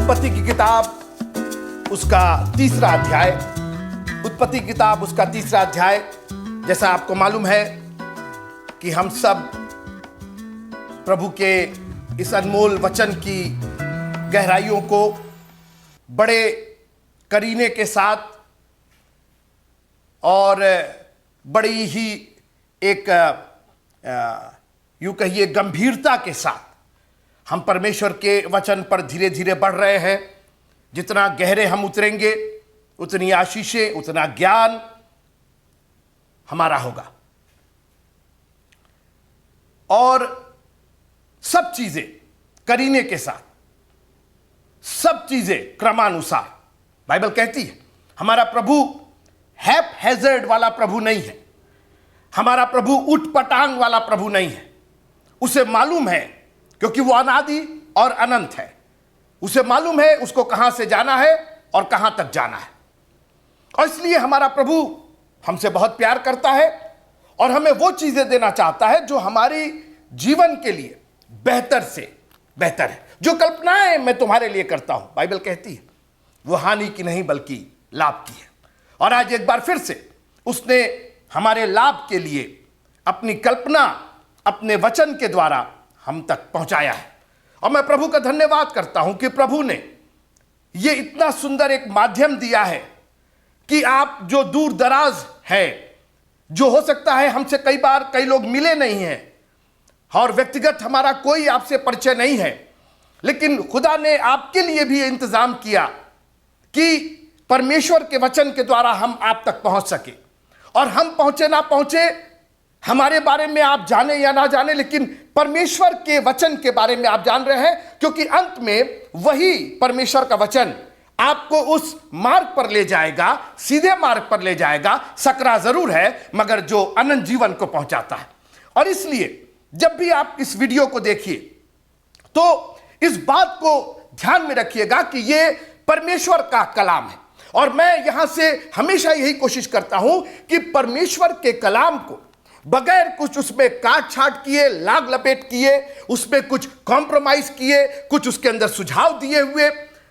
उत्पत्ति की किताब उसका तीसरा अध्याय। उत्पत्ति की किताब उसका तीसरा अध्याय। जैसा आपको मालूम है कि हम सब प्रभु के इस अनमोल वचन की गहराइयों को बड़े करीने के साथ और बड़ी ही एक यूं कहिए गंभीरता के साथ हम परमेश्वर के वचन पर धीरे धीरे बढ़ रहे हैं। जितना गहरे हम उतरेंगे उतनी आशीषें, उतना ज्ञान हमारा होगा और सब चीजें करीने के साथ, सब चीजें क्रमानुसार। बाइबल कहती है हमारा प्रभु हैप हैजर्ड वाला प्रभु नहीं है, हमारा प्रभु उठपटांग वाला प्रभु नहीं है। उसे मालूम है क्योंकि वो अनादि और अनंत है। उसे मालूम है उसको कहां से जाना है और कहां तक जाना है। और इसलिए हमारा प्रभु हमसे बहुत प्यार करता है और हमें वो चीजें देना चाहता है जो हमारी जीवन के लिए बेहतर से बेहतर है। जो कल्पनाएं मैं तुम्हारे लिए करता हूं, बाइबल कहती है, वो हानि की नहीं बल्कि लाभ की है। और आज एक बार फिर से उसने हमारे लाभ के लिए अपनी कल्पना अपने वचन के द्वारा हम तक पहुंचाया है। और मैं प्रभु का धन्यवाद करता हूं कि प्रभु ने यह इतना सुंदर एक माध्यम दिया है कि आप जो दूर दराज है, जो हो सकता है हमसे कई बार कई लोग मिले नहीं हैं और व्यक्तिगत हमारा कोई आपसे परिचय नहीं है, लेकिन खुदा ने आपके लिए भी इंतजाम किया कि परमेश्वर के वचन के द्वारा हम आप तक पहुंच सके। और हम पहुंचे ना पहुंचे, हमारे बारे में आप जाने या ना जाने, लेकिन परमेश्वर के वचन के बारे में आप जान रहे हैं, क्योंकि अंत में वही परमेश्वर का वचन आपको उस मार्ग पर ले जाएगा, सीधे मार्ग पर ले जाएगा। सकरा जरूर है मगर जो अनंत जीवन को पहुंचाता है। और इसलिए जब भी आप इस वीडियो को देखिए तो इस बात को ध्यान में रखिएगा कि यह परमेश्वर का कलाम है। और मैं यहां से हमेशा यही कोशिश करता हूं कि परमेश्वर के कलाम को बगैर कुछ उसमें काट छाट किए, लाग लपेट किए, उसमें कुछ कॉम्प्रोमाइज किए, कुछ उसके अंदर सुझाव दिए हुए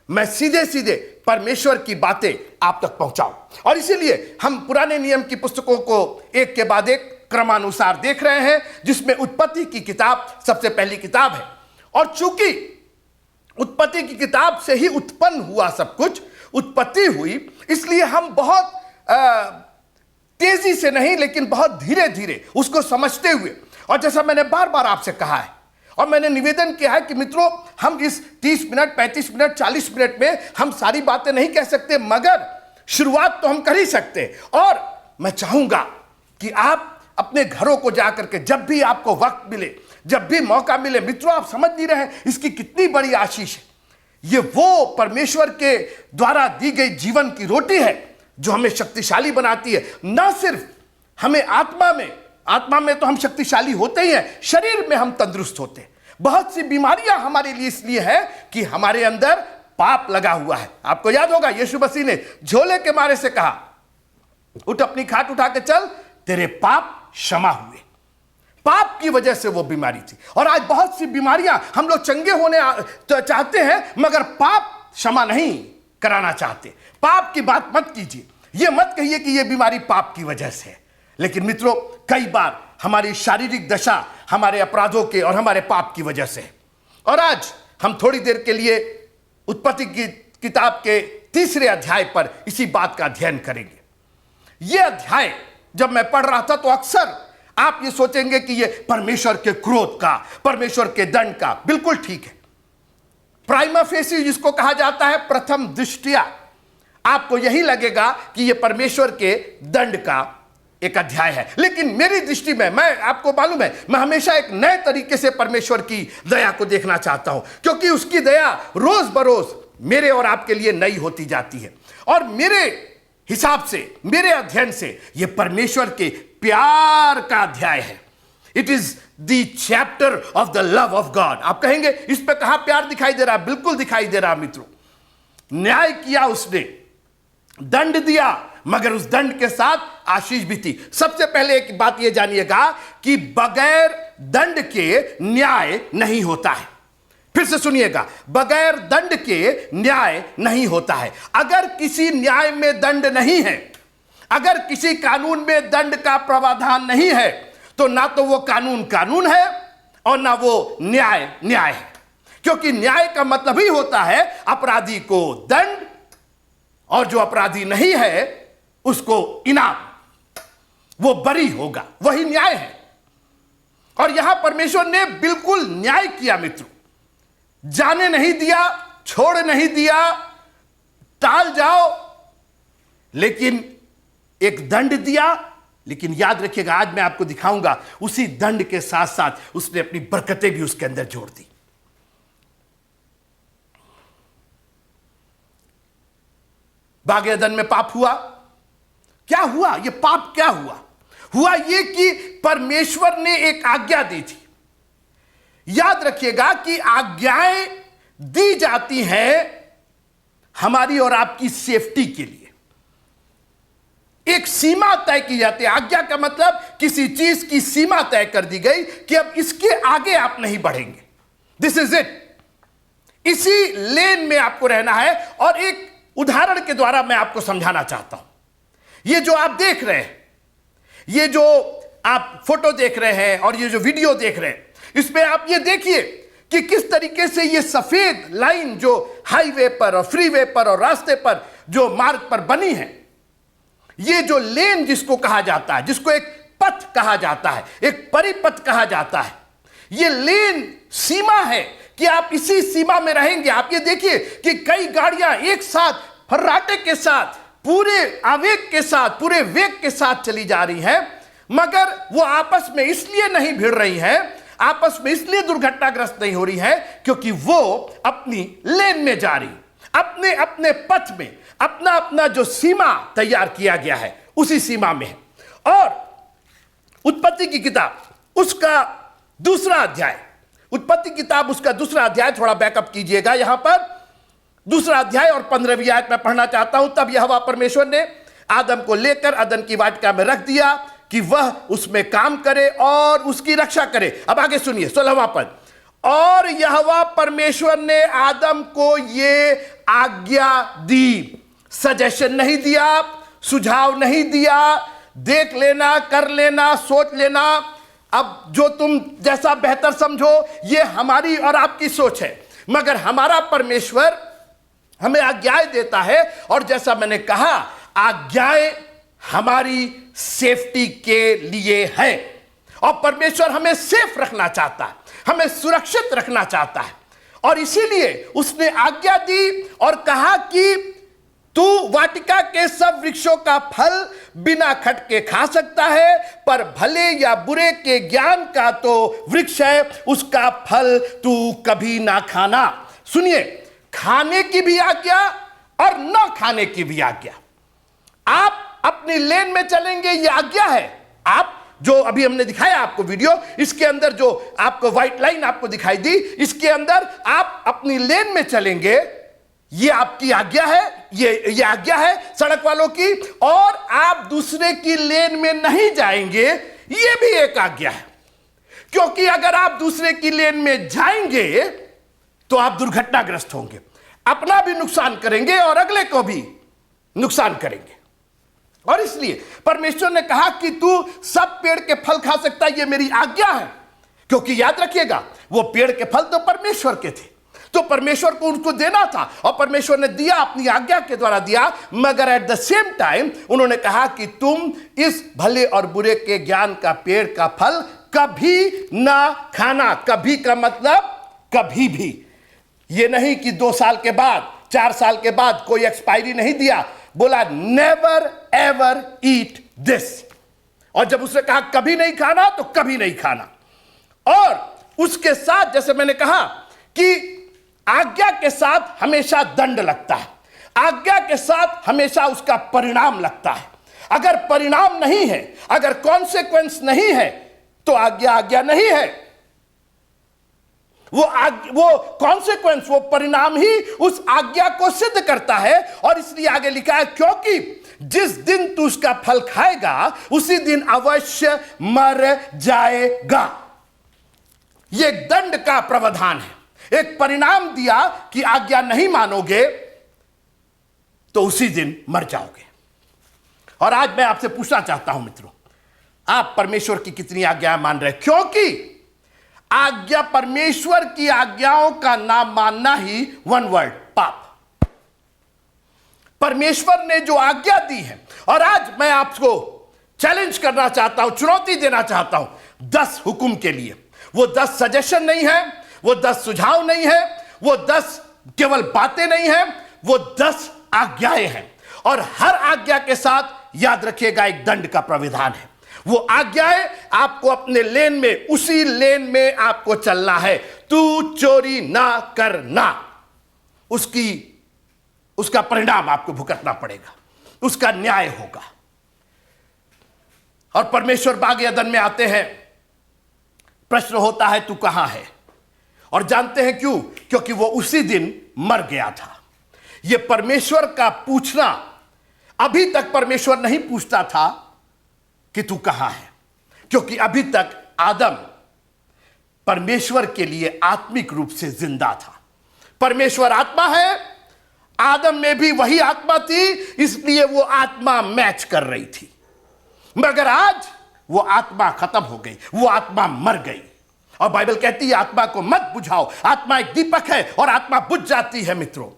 मैं सीधे सीधे परमेश्वर की बातें आप तक पहुंचाऊं। और इसीलिए हम पुराने नियम की पुस्तकों को एक के बाद एक क्रमानुसार देख रहे हैं, जिसमें उत्पत्ति की किताब सबसे पहली किताब है। और चूंकि उत्पत्ति की किताब से ही उत्पन्न हुआ सब कुछ, उत्पत्ति हुई, इसलिए हम बहुत तेजी से नहीं लेकिन बहुत धीरे धीरे उसको समझते हुए, और जैसा मैंने बार बार आपसे कहा है और मैंने निवेदन किया है कि मित्रों, हम इस 30 मिनट 35 मिनट 40 मिनट में हम सारी बातें नहीं कह सकते, मगर शुरुआत तो हम कर ही सकते हैं। और मैं चाहूंगा कि आप अपने घरों को जाकर के जब भी आपको वक्त मिले, जब भी मौका मिले, मित्रों आप समझ नहीं रहे इसकी कितनी बड़ी आशीष है। ये वो परमेश्वर के द्वारा दी गई जीवन की रोटी है जो हमें शक्तिशाली बनाती है। ना सिर्फ हमें आत्मा में तो हम शक्तिशाली होते ही हैं, शरीर में हम तंदुरुस्त होते हैं। बहुत सी बीमारियां हमारे लिए इसलिए है कि हमारे अंदर पाप लगा हुआ है। आपको याद होगा यीशु मसीह ने झोले के मारे से कहा, उठ अपनी खाट उठा के चल, तेरे पाप क्षमा हुए। पाप की वजह से वो बीमारी थी। और आज बहुत सी बीमारियां, हम लोग चंगे होने चाहते हैं मगर पाप क्षमा नहीं कराना चाहते। पाप की बात मत कीजिए, ये मत कहिए कि ये बीमारी पाप की वजह से है। लेकिन मित्रों, कई बार हमारी शारीरिक दशा हमारे अपराधों के और हमारे पाप की वजह से है। और आज हम थोड़ी देर के लिए उत्पत्ति की किताब के तीसरे अध्याय पर इसी बात का अध्ययन करेंगे। यह अध्याय जब मैं पढ़ रहा था तो अक्सर आप ये सोचेंगे कि ये परमेश्वर के क्रोध का, परमेश्वर के दंड का, बिल्कुल ठीक है। प्राइमा फेसी जिसको कहा जाता है, प्रथम दृष्टिया आपको यही लगेगा कि ये परमेश्वर के दंड का एक अध्याय है। लेकिन मेरी दृष्टि में, मैं आपको मालूम है, मैं हमेशा एक नए तरीके से परमेश्वर की दया को देखना चाहता हूं, क्योंकि उसकी दया रोज बरोज मेरे और आपके लिए नई होती जाती है। और मेरे हिसाब से, मेरे अध्ययन से, यह परमेश्वर के प्यार का अध्याय है। It is the chapter of the love of God. आप कहेंगे इस पे कहां प्यार दिखाई दे रहा? बिल्कुल दिखाई दे रहा मित्रों। न्याय किया उसने, दंड दिया, मगर उस दंड के साथ आशीष भी थी। सबसे पहले एक बात यह जानिएगा कि बगैर दंड के न्याय नहीं होता है। फिर से सुनिएगा, बगैर दंड के न्याय नहीं होता है। अगर किसी न्याय में दंड नहीं है, अगर किसी कानून में दंड का प्रावधान नहीं है, तो ना तो वो कानून कानून है और ना वो न्याय न्याय है। क्योंकि न्याय का मतलब ही होता है अपराधी को दंड, और जो अपराधी नहीं है उसको इनाम, वो बरी होगा, वही न्याय है। और यहां परमेश्वर ने बिल्कुल न्याय किया मित्रों, जाने नहीं दिया, छोड़ नहीं दिया, टाल जाओ, लेकिन एक दंड दिया। लेकिन याद रखिएगा, आज मैं आपको दिखाऊंगा, उसी दंड के साथ साथ उसने अपनी बरकतें भी उसके अंदर जोड़ दी। बागे अदन में पाप हुआ, क्या हुआ? ये पाप क्या हुआ? हुआ ये कि परमेश्वर ने एक आज्ञा दी थी। याद रखिएगा कि आज्ञाएं दी जाती हैं हमारी और आपकी सेफ्टी के लिए। एक सीमा तय की जाती है। आज्ञा का मतलब किसी चीज की सीमा तय कर दी गई कि अब इसके आगे आप नहीं बढ़ेंगे। This is it. इसी लेन में आपको रहना है। और एक उदाहरण के द्वारा मैं आपको समझाना चाहता हूं। ये जो आप देख रहे हैं, ये जो आप फोटो देख रहे हैं और ये जो वीडियो देख रहे हैं, इसमें आप ये देखिए कि किस तरीके से ये सफेद लाइन जो हाईवे पर और फ्रीवे पर और रास्ते पर जो मार्ग पर बनी है, ये जो लेन जिसको कहा जाता है, जिसको एक पथ कहा जाता है, एक परिपथ कहा जाता है, ये लेन सीमा है कि आप इसी सीमा में रहेंगे। आप ये देखिए कि कई गाड़ियां एक साथ फर्राटे के साथ, पूरे आवेग के साथ, पूरे वेग के साथ चली जा रही हैं, मगर वो आपस में इसलिए नहीं भिड़ रही हैं, आपस में इसलिए दुर्घटनाग्रस्त नहीं हो रही है क्योंकि वो अपनी लेन में जा रही, अपने अपने पथ में, अपना अपना जो सीमा तैयार किया गया है उसी सीमा में है। और उत्पत्ति की किताब उसका दूसरा अध्याय, उत्पत्ति किताब उसका दूसरा अध्याय, थोड़ा बैकअप कीजिएगा, यहां पर दूसरा अध्याय और 15वीं आयत में पढ़ना चाहता हूं। तब यहोवा परमेश्वर ने आदम को लेकर अदन की वाटिका में रख दिया कि वह उसमें काम करे और उसकी रक्षा करे। अब आगे सुनिए 16वां पद। और यहोवा परमेश्वर ने आदम को ये आज्ञा दी, सजेशन नहीं दिया, सुझाव नहीं दिया, देख लेना, कर लेना, सोच लेना, अब जो तुम जैसा बेहतर समझो, ये हमारी और आपकी सोच है। मगर हमारा परमेश्वर हमें आज्ञाएं देता है, और जैसा मैंने कहा, आज्ञाएं हमारी सेफ्टी के लिए है। और परमेश्वर हमें सेफ रखना चाहता है, हमें सुरक्षित रखना चाहता है, और इसीलिए उसने आज्ञा दी और कहा कि तू वाटिका के सब वृक्षों का फल बिना खटके खा सकता है, पर भले या बुरे के ज्ञान का तो वृक्ष है, उसका फल तू कभी ना खाना। सुनिए, खाने की भी आज्ञा और ना खाने की भी आज्ञा। आप अपनी लेन में चलेंगे, ये आज्ञा है। आप जो अभी हमने दिखाया आपको वीडियो, इसके अंदर जो आपको व्हाइट लाइन आपको दिखाई दी, इसके अंदर आप अपनी लेन में चलेंगे, ये आपकी आज्ञा है, ये आज्ञा है सड़क वालों की। और आप दूसरे की लेन में नहीं जाएंगे, ये भी एक आज्ञा है। क्योंकि अगर आप दूसरे की लेन में जाएंगे तो आप दुर्घटनाग्रस्त होंगे, अपना भी नुकसान करेंगे और अगले को भी नुकसान करेंगे। और इसलिए परमेश्वर ने कहा कि तू सब पेड़ के फल खा सकता है, ये मेरी आज्ञा है। क्योंकि याद रखिएगा, वो पेड़ के फल तो परमेश्वर के थे, तो परमेश्वर को उनको देना था, और परमेश्वर ने दिया, अपनी आज्ञा के द्वारा दिया। मगर एट द सेम टाइम उन्होंने कहा कि तुम इस भले और बुरे के ज्ञान का पेड़ का फल कभी ना खाना। कभी का मतलब कभी भी, ये नहीं कि 2 साल के बाद, 4 साल के बाद, कोई एक्सपायरी नहीं दिया, बोला नेवर एवर ईट दिस। और जब उसने कहा कभी नहीं खाना, तो कभी नहीं खाना। और उसके साथ, जैसे मैंने कहा कि आज्ञा के साथ हमेशा दंड लगता है, आज्ञा के साथ हमेशा उसका परिणाम लगता है। अगर परिणाम नहीं है, अगर कॉन्सिक्वेंस नहीं है, तो आज्ञा आज्ञा नहीं है। वो कॉन्सिक्वेंस, वो परिणाम ही उस आज्ञा को सिद्ध करता है। और इसलिए आगे लिखा है, क्योंकि जिस दिन तू उसका फल खाएगा उसी दिन अवश्य मर जाएगा। ये दंड का प्रावधान है, एक परिणाम दिया कि आज्ञा नहीं मानोगे तो उसी दिन मर जाओगे। और आज मैं आपसे पूछना चाहता हूं मित्रों, आप परमेश्वर की कितनी आज्ञा मान रहे? क्योंकि आज्ञा, परमेश्वर की आज्ञाओं का ना मानना ही वन वर्ड पाप। परमेश्वर ने जो आज्ञा दी है, और आज मैं आपको चैलेंज करना चाहता हूं, चुनौती देना चाहता हूं 10 हुक्म के लिए। वो 10 सजेशन नहीं है, वो 10 सुझाव नहीं है, वो 10 केवल बातें नहीं है, वो 10 आज्ञाएं हैं। और हर आज्ञा के साथ याद रखिएगा एक दंड का प्राविधान है। वो आज्ञाएं आपको अपने लेन में, उसी लेन में आपको चलना है। तू चोरी ना करना, उसका परिणाम आपको भुगतना पड़ेगा, उसका न्याय होगा। और परमेश्वर बाग एदन में आते हैं, प्रश्न होता है तू कहां है? और जानते हैं क्यों? क्योंकि वो उसी दिन मर गया था। यह परमेश्वर का पूछना, अभी तक परमेश्वर नहीं पूछता था कि तू कहां है, क्योंकि अभी तक आदम परमेश्वर के लिए आत्मिक रूप से जिंदा था। परमेश्वर आत्मा है, आदम में भी वही आत्मा थी, इसलिए वो आत्मा मैच कर रही थी। मगर आज वो आत्मा खत्म हो गई, वो आत्मा मर गई। और बाइबल कहती है आत्मा को मत बुझाओ, आत्मा एक दीपक है और आत्मा बुझ जाती है मित्रों।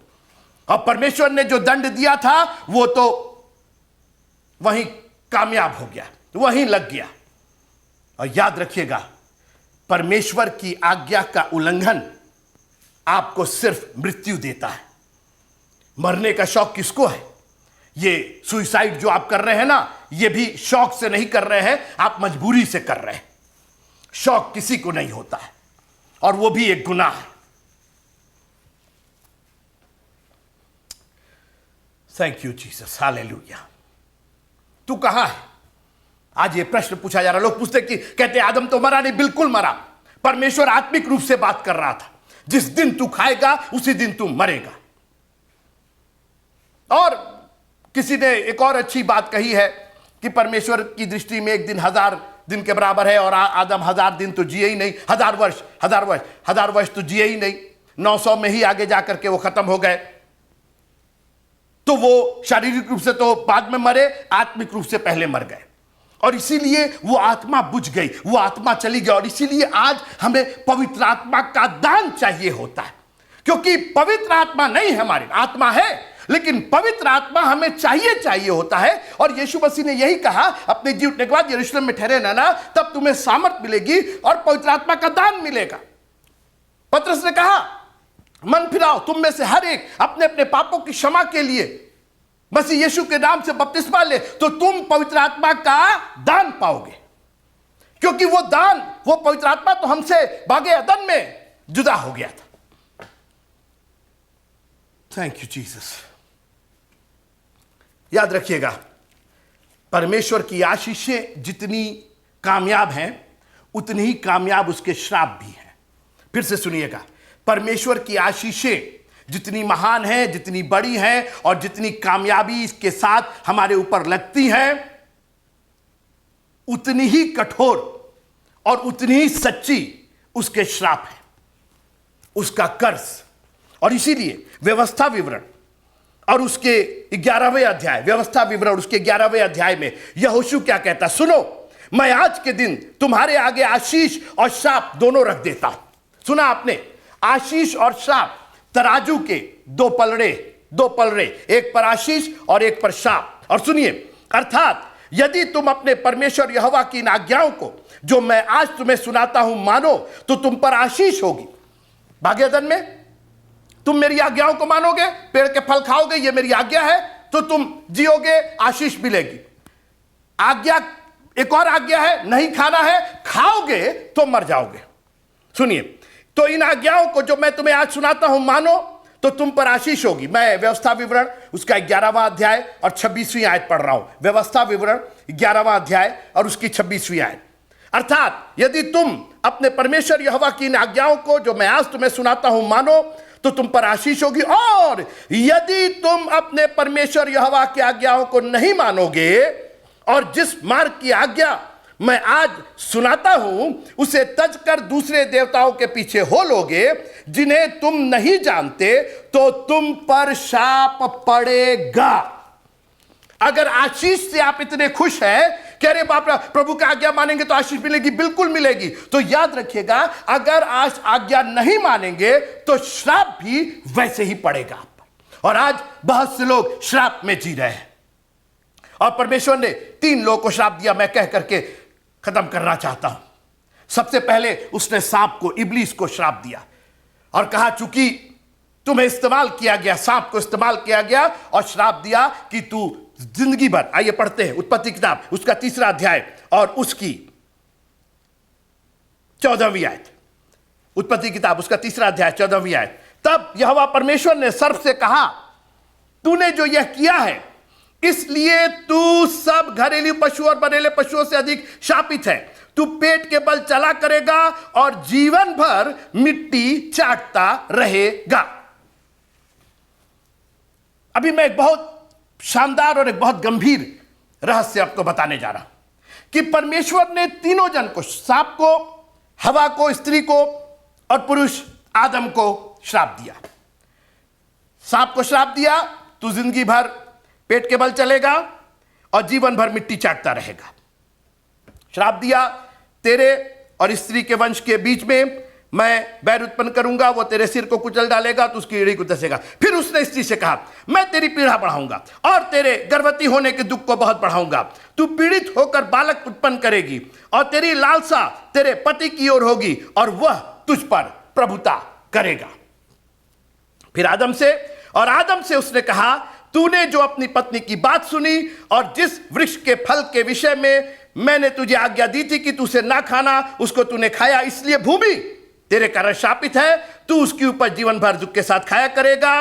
और परमेश्वर ने जो दंड दिया था वो तो वहीं कामयाब हो गया, वहीं लग गया। और याद रखिएगा, परमेश्वर की आज्ञा का उल्लंघन आपको सिर्फ मृत्यु देता है। मरने का शौक किसको है? ये सुइसाइड जो आप कर रहे हैं ना, ये भी शौक से नहीं कर रहे हैं, आप मजबूरी से कर रहे हैं। शौक किसी को नहीं होता है, और वो भी एक गुनाह है। Thank you Jesus, hallelujah. तू कहां है? आज ये प्रश्न पूछा जा रहा है। लोग पूछते कि कहते आदम तो मरा नहीं, बिल्कुल मरा। परमेश्वर आत्मिक रूप से बात कर रहा था, जिस दिन तू खाएगा उसी दिन तू मरेगा। और किसी ने एक और अच्छी बात कही है कि परमेश्वर की दृष्टि में एक दिन 1000 दिन के बराबर है, और आदम 1000 दिन तो जिए ही नहीं, 1000 वर्ष तो जिए ही नहीं, 900 में ही आगे जाकर के वो खत्म हो गए। तो वो शारीरिक रूप से तो बाद में मरे, आत्मिक रूप से पहले मर गए। और इसीलिए वो आत्मा बुझ गई, वो आत्मा चली गई। और इसीलिए आज हमें पवित्र आत्मा का दान चाहिए होता है, क्योंकि पवित्र आत्मा नहीं है, हमारी आत्मा है, लेकिन पवित्र आत्मा हमें चाहिए होता है। और यीशु मसीह ने यही कहा, अपने जी उठने के बाद यरूशलेम में ठहरे रहना, तब तुम्हें सामर्थ मिलेगी और पवित्र आत्मा का दान मिलेगा। पतरस ने कहा, मन फिराओ, तुम में से हर एक अपने अपने पापों की क्षमा के लिए मसीह यीशु के नाम से बपतिस्मा ले, तो तुम पवित्र आत्मा का दान पाओगे। क्योंकि वो दान, वो पवित्र आत्मा तो हमसे बागे अदन में जुदा हो गया था। Thank you Jesus. याद रखिएगा, परमेश्वर की आशीषें जितनी कामयाब हैं, उतनी ही कामयाब उसके श्राप भी हैं। फिर से सुनिएगा, परमेश्वर की आशीषें जितनी महान हैं, जितनी बड़ी हैं, और जितनी कामयाबी इसके साथ हमारे ऊपर लगती हैं, उतनी ही कठोर और उतनी ही सच्ची उसके श्राप है, उसका कर्ज। और इसीलिए व्यवस्था विवरण और उसके 11वें अध्याय, व्यवस्था विवरण उसके 11वें अध्याय में यहोशू क्या कहता? सुनो, मैं आज के दिन तुम्हारे आगे आशीष और शाप दोनों रख देता हूं। सुना आपने? आशीष और शाप, तराजू के दो पलड़े, एक पर आशीष और एक पर शाप। और सुनिए, अर्थात यदि तुम अपने परमेश्वर यहोवा की इन आज्ञाओं को जो मैं आज तुम्हें सुनाता हूं मानो, तो तुम पर आशीष होगी। बागे अदन में तुम मेरी आज्ञाओं को मानोगे, पेड़ के फल खाओगे, ये मेरी आज्ञा है, तो तुम जियोगे, आशीष मिलेगी। आज्ञा, एक और आज्ञा है, नहीं खाना है, खाओगे तो मर जाओगे। सुनिए, तो इन आज्ञाओं को जो मैं तुम्हें आज सुनाता हूं मानो, तो तुम पर आशीष होगी। मैं व्यवस्था विवरण उसका 11वां अध्याय और 26वीं आयत पढ़ रहा हूं। व्यवस्था विवरण 11वां अध्याय और उसकी 26वीं आयत। अर्थात यदि तुम अपने परमेश्वर यहोवा की इन आज्ञाओं को जो मैं आज तुम्हें सुनाता हूं मानो, तो तुम पर आशीष होगी। और यदि तुम अपने परमेश्वर यहोवा की आज्ञाओं को नहीं मानोगे और जिस मार्ग की आज्ञा मैं आज सुनाता हूं उसे तजकर दूसरे देवताओं के पीछे हो लोगे जिन्हें तुम नहीं जानते, तो तुम पर शाप पड़ेगा। अगर आशीष से आप इतने खुश हैं कि अरे बाप रे, प्रभु की आज्ञा मानेंगे तो आशीष मिलेगी, बिल्कुल मिलेगी, तो याद रखिएगा अगर आज आज्ञा नहीं मानेंगे तो श्राप भी वैसे ही पड़ेगा आप पर। और आज बहुत से लोग श्राप में जी रहे हैं और परमेश्वर ने 3 लोगों को श्राप दिया। मैं कह करके खत्म करना चाहता हूं। सबसे पहले उसने सांप को, इब्लीस को श्राप दिया और कहा चूंकि तुम्हें इस्तेमाल किया गया, सांप को इस्तेमाल किया गया और श्राप दिया कि तू जिंदगी भर, आइए पढ़ते हैं उत्पत्ति किताब उसका 3रा अध्याय और उसकी 14वीं आयत। उत्पत्ति किताब उसका 3रा अध्याय 14वीं आयत। तब यहोवा परमेश्वर ने सर्प से कहा, तूने जो यह किया है इसलिए तू सब घरेलू पशु और बरेले पशुओं से अधिक शापित है। तू पेट के बल चला करेगा और जीवन भर मिट्टी चाटता रहेगा। अभी मैं एक बहुत शानदार और एक बहुत गंभीर रहस्य आपको बताने जा रहा हूं कि परमेश्वर ने तीनों जन को, सांप को, हवा को, स्त्री को और पुरुष आदम को श्राप दिया। सांप को श्राप दिया, तू जिंदगी भर पेट के बल चलेगा और जीवन भर मिट्टी चाटता रहेगा। श्राप दिया, तेरे और स्त्री के वंश के बीच में मैं बैर उत्पन्न करूंगा, वो तेरे सिर को कुचल डालेगा तो उसकी एड़ी को दसेगा। फिर उसने स्त्री से कहा, मैं तेरी पीड़ा बढ़ाऊंगा और तेरे गर्भवती होने के दुख को बहुत बढ़ाऊंगा। तू पीड़ित होकर बालक उत्पन्न करेगी और तेरी लालसा तेरे पति की ओर होगी और वह तुझ पर प्रभुता करेगा। फिर आदम से उसने कहा, तूने जो अपनी पत्नी की बात सुनी और जिस वृक्ष के फल के विषय में मैंने तुझे आज्ञा दी थी कि तू उसे ना खाना, उसको तूने खाया, इसलिए भूमि तेरे कारण शापित है। तू उसकी ऊपर जीवन भर दुख के साथ खाया करेगा।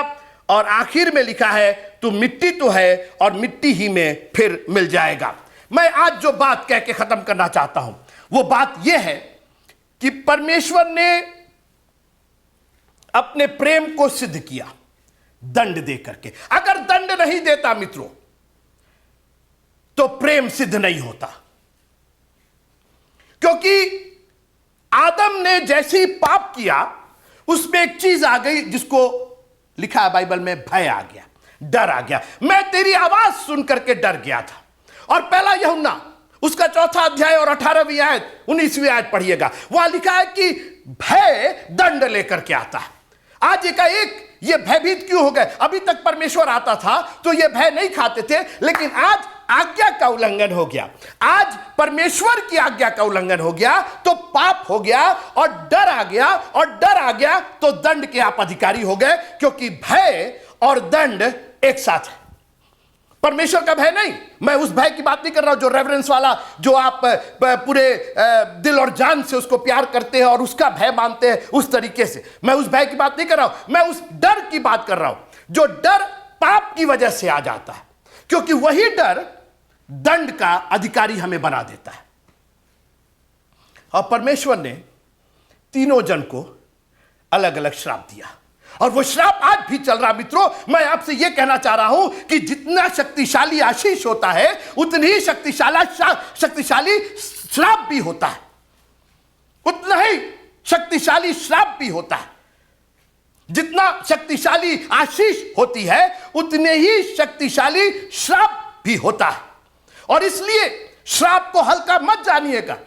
और आखिर में लिखा है, तू मिट्टी तो है और मिट्टी ही में फिर मिल जाएगा। मैं आज जो बात कह के खत्म करना चाहता हूं वो बात यह है कि परमेश्वर ने अपने प्रेम को सिद्ध किया दंड दे करके। अगर दंड नहीं देता मित्रों तो प्रेम सिद्ध नहीं होता, क्योंकि आदम ने जैसे ही पाप किया उसमें एक चीज आ गई जिसको लिखा है बाइबल में, भय आ गया, डर आ गया। मैं तेरी आवाज सुन करके डर गया था। और पहला यूहन्ना उसका 4था अध्याय और 18वीं आयत 19वीं आयत पढ़िएगा, वहां लिखा है कि भय दंड लेकर के आता है। आज एक ये भयभीत क्यों हो गए? अभी तक परमेश्वर आता था तो ये भय नहीं खाते थे, लेकिन आज आज्ञा का उल्लंघन हो गया, आज परमेश्वर की आज्ञा का उल्लंघन हो गया तो पाप हो गया और डर आ गया, और डर आ गया तो दंड के आप अधिकारी हो गए, क्योंकि भय और दंड एक साथ है। परमेश्वर का भय नहीं, मैं उस भय की बात नहीं कर रहा हूं जो रेवरेंस वाला, जो आप पूरे दिल और जान से उसको प्यार करते हैं और उसका भय मानते हैं उस तरीके से। मैं उस भय की बात नहीं कर रहा हूं, मैं उस डर की बात कर रहा हूं जो डर पाप की वजह से आ जाता है, क्योंकि वही डर दंड का अधिकारी हमें बना देता है। और परमेश्वर ने तीनों जन को अलग अलग श्राप दिया और वो श्राप आज भी चल रहा। मित्रों, मैं आपसे यह कहना चाह रहा हूं कि जितना शक्तिशाली आशीष होता है उतनी ही शक्तिशाली श्राप भी होता है, उतना ही शक्तिशाली श्राप भी होता है। जितना शक्तिशाली आशीष होती है उतने ही शक्तिशाली श्राप भी होता है। और इसलिए श्राप को हल्का मत जानिएगा।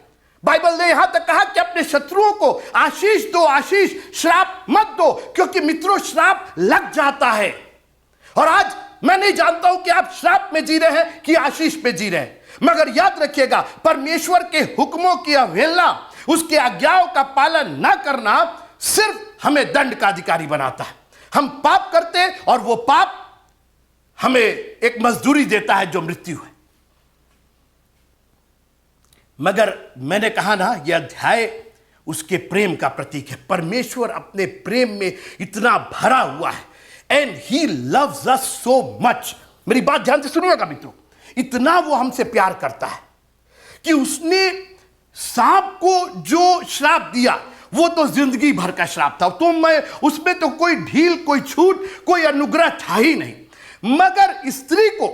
बाइबल ने यहां तक कहा कि अपने शत्रुओं को आशीष दो, आशीष, श्राप मत दो, क्योंकि मित्रों श्राप लग जाता है। और आज मैं नहीं जानता हूं कि आप श्राप में जी रहे हैं कि आशीष पे जी रहे हैं, मगर याद रखिएगा परमेश्वर के हुक्मों की अवहेलना, उसके आज्ञाओं का पालन न करना सिर्फ हमें दंड का अधिकारी बनाता है। हम पाप करते और वो पाप हमें एक मजदूरी देता है जो मृत्यु है। मगर मैंने कहा ना, यह अध्याय उसके प्रेम का प्रतीक है। परमेश्वर अपने प्रेम में इतना भरा हुआ है, and he loves us so much. मेरी बात ध्यान से सुनिएगा मित्रों, इतना वो हमसे प्यार करता है कि उसने सांप को जो श्राप दिया वो तो जिंदगी भर का श्राप था, तो मैं उसमें तो कोई ढील, कोई छूट, कोई अनुग्रह था ही नहीं। मगर स्त्री को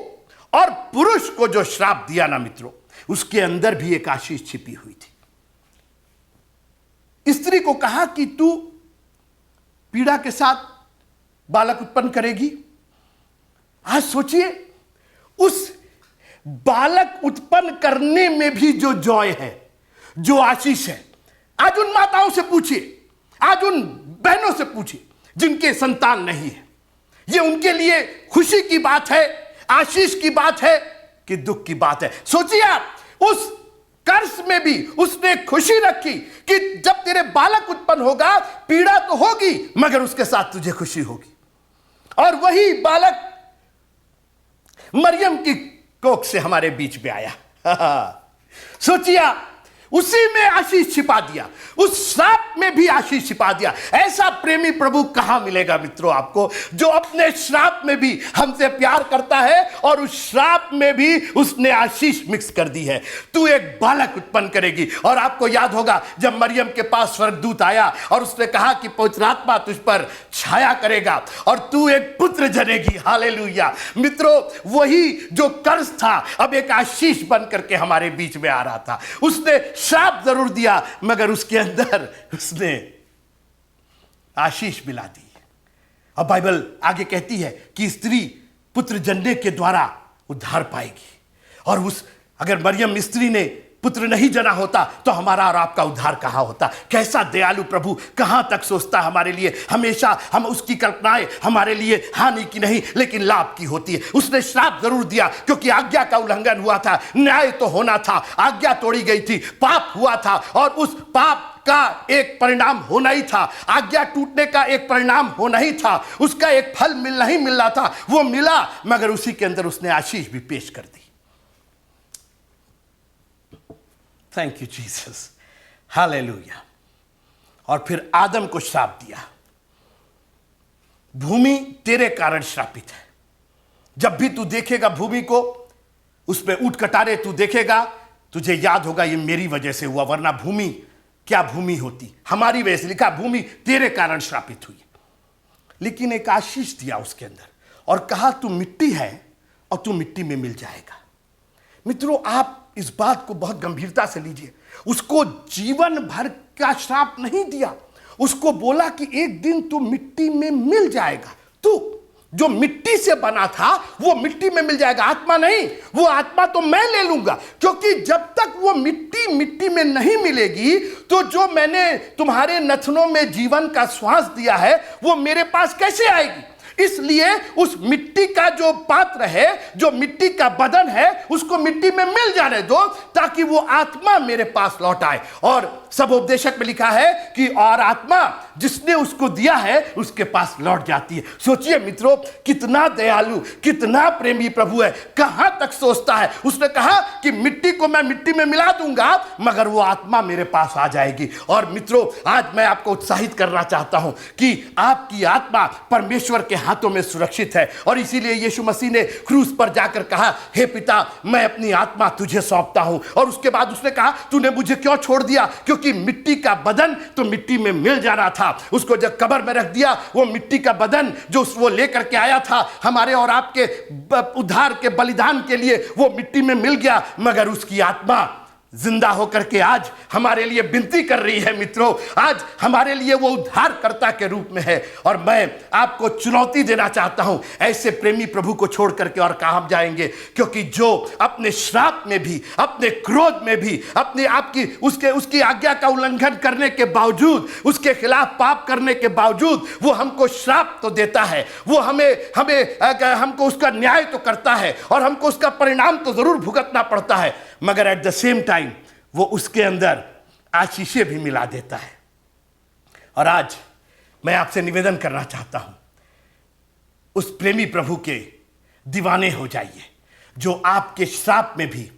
और पुरुष को जो श्राप दिया ना मित्रों, उसके अंदर भी एक आशीष छिपी हुई थी। स्त्री को कहा कि तू पीड़ा के साथ बालक उत्पन्न करेगी। आज सोचिए, उस बालक उत्पन्न करने में भी जो जॉय है, जो आशीष है। आज उन माताओं से पूछिए, आज उन बहनों से पूछिए जिनके संतान नहीं है, ये उनके लिए खुशी की बात है, आशीष की बात है कि दुख की बात है। सोचिए आप, उस कर्ज में भी उसने खुशी रखी कि जब तेरे बालक उत्पन्न होगा, पीड़ा तो होगी मगर उसके साथ तुझे खुशी होगी। और वही बालक मरियम की कोख से हमारे बीच में आया। सोचिए, उसी में आशीष छिपा दिया, उस श्राप में भी आशीष छिपा दिया। ऐसा प्रेमी प्रभु कहां मिलेगा मित्रों आपको, जो अपने श्राप में भी हमसे प्यार करता है और उस श्राप में भी उसने आशीष मिक्स कर दी है। तू एक बालक उत्पन्न करेगी। और आपको याद होगा जब मरियम के पास स्वर्गदूत आया और उसने कहा कि पवित्र आत्मा तुझ पर छाया करेगा और तू एक पुत्र जनेगी। हालेलुया। मित्रों, वही जो कर्ज था अब एक आशीष बन करके हमारे बीच में आ रहा था। उसने श्राप जरूर दिया मगर उसके अंदर उसने आशीष मिला दी। अब बाइबल आगे कहती है कि स्त्री पुत्र जनने के द्वारा उद्धार पाएगी। और उस अगर मरियम स्त्री ने पुत्र नहीं जना होता तो हमारा और आपका उद्धार कहां होता। कैसा दयालु प्रभु, कहां तक सोचता हमारे लिए। हमेशा हम उसकी कल्पनाएं हमारे लिए हानि की नहीं लेकिन लाभ की होती है। उसने श्राप जरूर दिया क्योंकि आज्ञा का उल्लंघन हुआ था, न्याय तो होना था, आज्ञा तोड़ी गई थी, पाप हुआ था और उस पाप का एक परिणाम होना ही था। आज्ञा टूटने का एक परिणाम होना ही था। उसका एक फल नहीं मिल रहा था, वो मिला मगर उसी के अंदर उसने आशीष भी पेश कर दी। Thank you Jesus, hallelujah. और फिर आदम को श्राप दिया, भूमि तेरे कारण श्रापित है। जब भी तू देखेगा भूमि को, उसमें ऊंट कटारे तू देखेगा, तुझे याद होगा ये मेरी वजह से हुआ, वरना भूमि क्या भूमि होती, हमारी वजह से। लिखा भूमि तेरे कारण श्रापित हुई। लेकिन एक आशीष दिया उसके अंदर और कहा तू मिट्टी है और तू मिट्टी में मिल जाएगा। मित्रों, आप इस बात को बहुत गंभीरता से लीजिए। उसको जीवन भर का श्राप नहीं दिया, उसको बोला कि एक दिन तू मिट्टी में मिल जाएगा। तू जो मिट्टी से बना था वो मिट्टी में मिल जाएगा, आत्मा नहीं। वो आत्मा तो मैं ले लूंगा, क्योंकि जब तक वो मिट्टी मिट्टी में नहीं मिलेगी तो जो मैंने तुम्हारे नथनों में जीवन का श्वास दिया है वो मेरे पास कैसे आएगी। इसलिए उस मिट्टी का जो पात्र है, जो मिट्टी का बदन है, उसको मिट्टी में मिल जाने दो ताकि वो आत्मा मेरे पास लौट आए। और सब उपदेशक में लिखा है कि और आत्मा जिसने उसको दिया है उसके पास लौट जाती है। सोचिए मित्रों, कितना दयालु, कितना प्रेमी प्रभु है, कहां तक सोचता है। उसने कहा कि मिट्टी को मैं मिट्टी में मिला दूंगा मगर वो आत्मा मेरे पास आ जाएगी। और मित्रों, आज मैं आपको उत्साहित करना चाहता हूं कि आपकी आत्मा परमेश्वर के हाथों में सुरक्षित है। और इसीलिए यीशु मसीह ने क्रूस पर जाकर कहा, हे पिता, मैं अपनी आत्मा तुझे सौंपता हूं। और उसके बाद उसने कहा, तूने मुझे क्यों छोड़ दिया, क्योंकि मिट्टी का बदन तो मिट्टी में मिल जाना था। उसको जब कब्र में रख दिया, वो मिट्टी का बदन जो वो लेकर के आया था हमारे और आपके उद्धार के बलिदान के लिए, वो मिट्टी में मिल गया मगर उसकी आत्मा जिंदा होकर के आज हमारे लिए विनती कर रही है। मित्रों, आज हमारे लिए वो उद्धारकर्ता के रूप में है। और मैं आपको चुनौती देना चाहता हूं, ऐसे प्रेमी प्रभु को छोड़ करके और कहां जाएंगे, क्योंकि जो अपने श्राप में भी, अपने क्रोध में भी, अपने आपकी उसकी आज्ञा का उल्लंघन करने के बावजूद, उसके खिलाफ पाप करने के बावजूद वो हमको श्राप तो देता है, वो हमको उसका न्याय तो करता है और हमको उसका परिणाम तो जरूर भुगतना पड़ता है, मगर एट द सेम टाइम वो उसके अंदर आशीषें भी मिला देता है। और आज मैं आपसे निवेदन करना चाहता हूं, उस प्रेमी प्रभु के दीवाने हो जाइए जो आपके श्राप में भी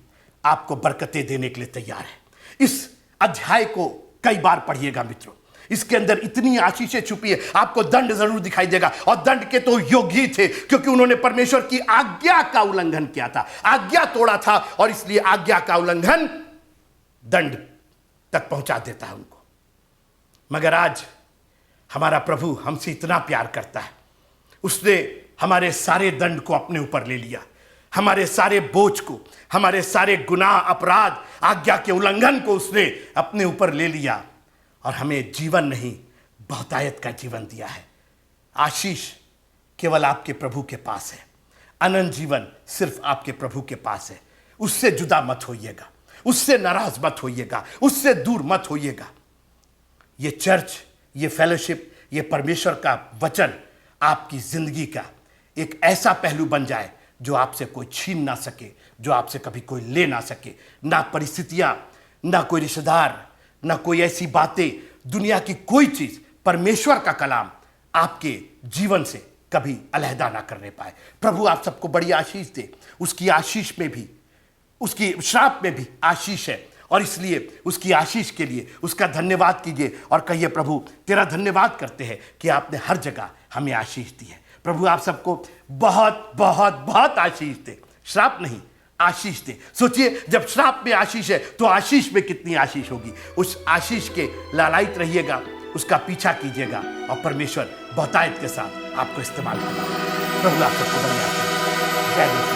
आपको बरकतें देने के लिए तैयार है। इस अध्याय को कई बार पढ़िएगा मित्रों, इसके अंदर इतनी आशीषें छुपी है। आपको दंड जरूर दिखाई देगा और दंड के तो योग्य ही थे, क्योंकि उन्होंने परमेश्वर की आज्ञा का उल्लंघन किया था, आज्ञा तोड़ा था, और इसलिए आज्ञा का उल्लंघन दंड तक पहुंचा देता है उनको। मगर आज हमारा प्रभु हमसे इतना प्यार करता है, उसने हमारे सारे दंड को अपने ऊपर ले लिया, हमारे सारे बोझ को, हमारे सारे गुनाह, अपराध, आज्ञा के उल्लंघन को उसने अपने ऊपर ले लिया और हमें जीवन नहीं, बहुतायत का जीवन दिया है। आशीष केवल आपके प्रभु के पास है। अनंत जीवन सिर्फ आपके प्रभु के पास है। उससे जुदा मत होइएगा, उससे नाराज मत होइएगा, उससे दूर मत होइएगा। ये चर्च, ये फेलोशिप, ये परमेश्वर का वचन आपकी जिंदगी का एक ऐसा पहलू बन जाए जो आपसे कोई छीन ना सके, जो आपसे कभी कोई ले ना सके। ना परिस्थितियां, ना कोई रिश्तेदार, ना कोई ऐसी बातें, दुनिया की कोई चीज, परमेश्वर का कलाम आपके जीवन से कभी अलहदा ना करने पाए। प्रभु आप सबको बड़ी आशीष दे। उसकी आशीष में भी, उसकी श्राप में भी आशीष है, और इसलिए उसकी आशीष के लिए उसका धन्यवाद कीजिए और कहिए, प्रभु तेरा धन्यवाद करते हैं कि आपने हर जगह हमें आशीष दी है। प्रभु आप सबको बहुत बहुत बहुत आशीष दे, श्राप नहीं, आशीष दे। सोचिए, जब श्राप में आशीष है तो आशीष में कितनी आशीष होगी। उस आशीष के लालायित रहिएगा, उसका पीछा कीजिएगा और परमेश्वर बहुतायत के साथ आपको इस्तेमाल करेगा। प्रभु आप सबको बड़ी आशीष दे। जय